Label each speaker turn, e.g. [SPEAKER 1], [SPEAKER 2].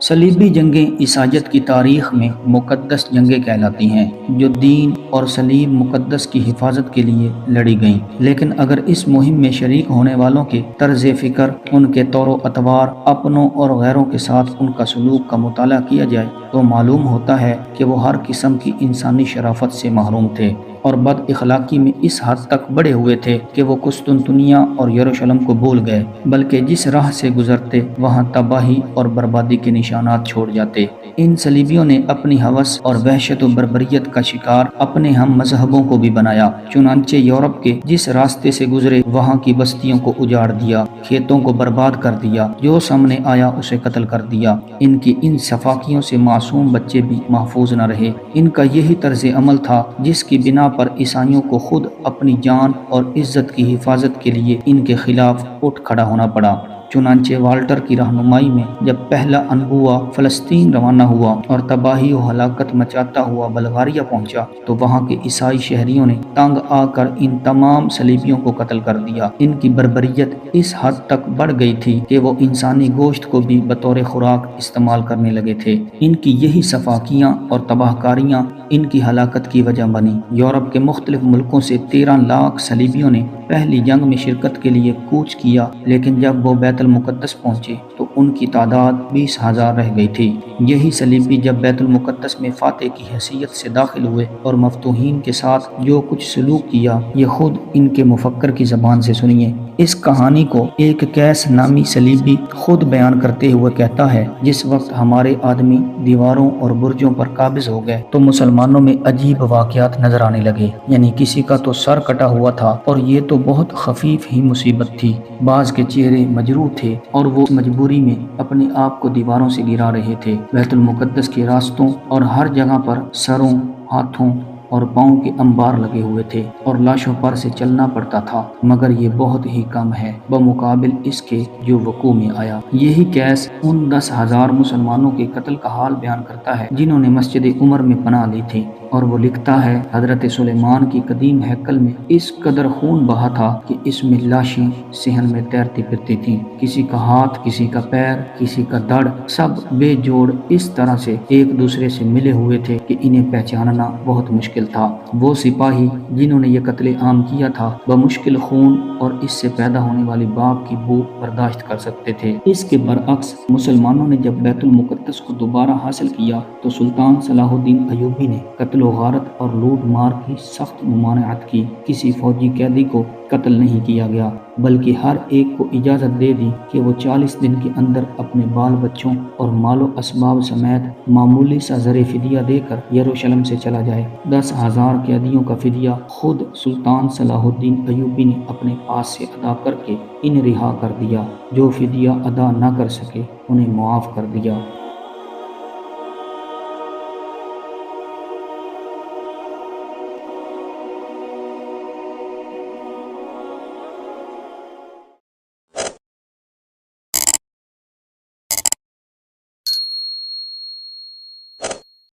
[SPEAKER 1] صلیبی جنگیں عیسائیت کی تاریخ میں مقدس جنگیں کہلاتی ہیں جو دین اور صلیب مقدس کی حفاظت کے لیے لڑی گئیں۔ لیکن اگر اس مہم میں شریک ہونے والوں کے طرز فکر، ان کے طور و اطوار، اپنوں اور غیروں کے ساتھ ان کا سلوک کا مطالعہ کیا جائے تو معلوم ہوتا ہے کہ وہ ہر قسم کی انسانی شرافت سے محروم تھے اور بد اخلاقی میں اس حد تک بڑے ہوئے تھے کہ وہ قسطنطنیہ اور یروشلم کو بھول گئے، بلکہ جس راہ سے گزرتے وہاں تباہی اور بربادی کے نشانات چھوڑ جاتے۔ ان صلیبیوں نے اپنی ہوس اور وحشت و بربریت کا شکار اپنے ہم مذہبوں کو بھی بنایا۔ چنانچہ یورپ کے جس راستے سے گزرے وہاں کی بستیوں کو اجاڑ دیا، کھیتوں کو برباد کر دیا، جو سامنے آیا اسے قتل کر دیا۔ ان کی ان صفاقیوں سے معصوم بچے بھی محفوظ نہ رہے۔ ان کا یہی طرز عمل تھا جس کی بنا پر عیسائیوں کو خود اپنی جان اور عزت کی حفاظت کے لیے ان کے خلاف اٹھ کھڑا ہونا پڑا۔ چنانچہ والٹر کی رہنمائی میں جب پہلا انبوہ فلسطین روانہ ہوا اور تباہی و ہلاکت مچاتا ہوا بلغاریہ پہنچا تو وہاں کے عیسائی شہریوں نے تنگ آ کر ان تمام صلیبیوں کو قتل کر دیا۔ ان کی بربریت اس حد تک بڑھ گئی تھی کہ وہ انسانی گوشت کو بھی بطور خوراک استعمال کرنے لگے تھے۔ ان کی یہی صفاقیاں اور تباہ کاریاں ان کی ہلاکت کی وجہ بنی۔ یورپ کے مختلف ملکوں سے 13 لاکھ صلیبیوں نے پہلی جنگ میں شرکت کے لیے کوچ کیا، لیکن جب وہ بیت المقدس پہنچے تو ان کی تعداد 20,000 رہ گئی تھی۔ یہی صلیبی جب بیت المقدس میں فاتح کی حیثیت سے داخل ہوئے اور مفتوحین کے ساتھ جو کچھ سلوک کیا یہ خود ان کے مفکر کی زبان سے سنیے۔ اس کہانی کو ایک کیس نامی صلیبی خود بیان کرتے ہوئے کہتا ہے، جس وقت ہمارے آدمی دیواروں اور برجوں پر قابض ہو گئے تو مسلمانوں میں عجیب واقعات نظر آنے لگے، یعنی کسی کا تو سر کٹا ہوا تھا اور یہ تو بہت خفیف ہی مصیبت تھی، بعض کے چہرے مجروح تھے اور وہ مجبوری میں اپنے آپ کو دیواروں سے گرا رہے تھے۔ بیت المقدس کے راستوں اور ہر جگہ پر سروں، ہاتھوں اور پاؤں کے انبار لگے ہوئے تھے اور لاشوں پر سے چلنا پڑتا تھا، مگر یہ بہت ہی کم ہے بمقابل اس کے جو وقوع میں آیا۔ یہی کیس ان 10,000 مسلمانوں کے قتل کا حال بیان کرتا ہے جنہوں نے مسجد عمر میں پناہ لی تھی، اور وہ لکھتا ہے حضرت سلیمان کی قدیم ہیکل میں اس قدر خون بہا تھا کہ اس میں لاشیں صحن میں تیرتی پھرتی تھیں، کسی کا ہاتھ، کسی کا پیر، کسی کا دڑ، سب بے جوڑ اس طرح سے ایک دوسرے سے ملے ہوئے تھے کہ انہیں پہچاننا بہت مشکل تھا۔ وہ سپاہی جنہوں نے یہ قتل عام کیا تھا بمشکل خون اور اس سے پیدا ہونے والی باپ کی بو برداشت کر سکتے تھے۔ اس کے برعکس مسلمانوں نے جب بیت المقدس کو دوبارہ حاصل کیا تو سلطان صلاح الدین ایوبی نے قتل و غارت اور لوٹ مار کی سخت ممانعت کی۔ کسی فوجی قیدی کو قتل نہیں کیا گیا، بلکہ ہر ایک کو اجازت دے دی کہ وہ 40 دن کے اندر اپنے بال بچوں اور مال و اسباب سمیت معمولی سا زر فدیہ دے کر یروشلم سے چلا جائے۔ 10,000 قیدیوں کا فدیہ خود سلطان صلاح الدین ایوبی نے اپنے پاس سے ادا کر کے انہیں رہا کر دیا، جو فدیہ ادا نہ کر سکے انہیں معاف کر دیا۔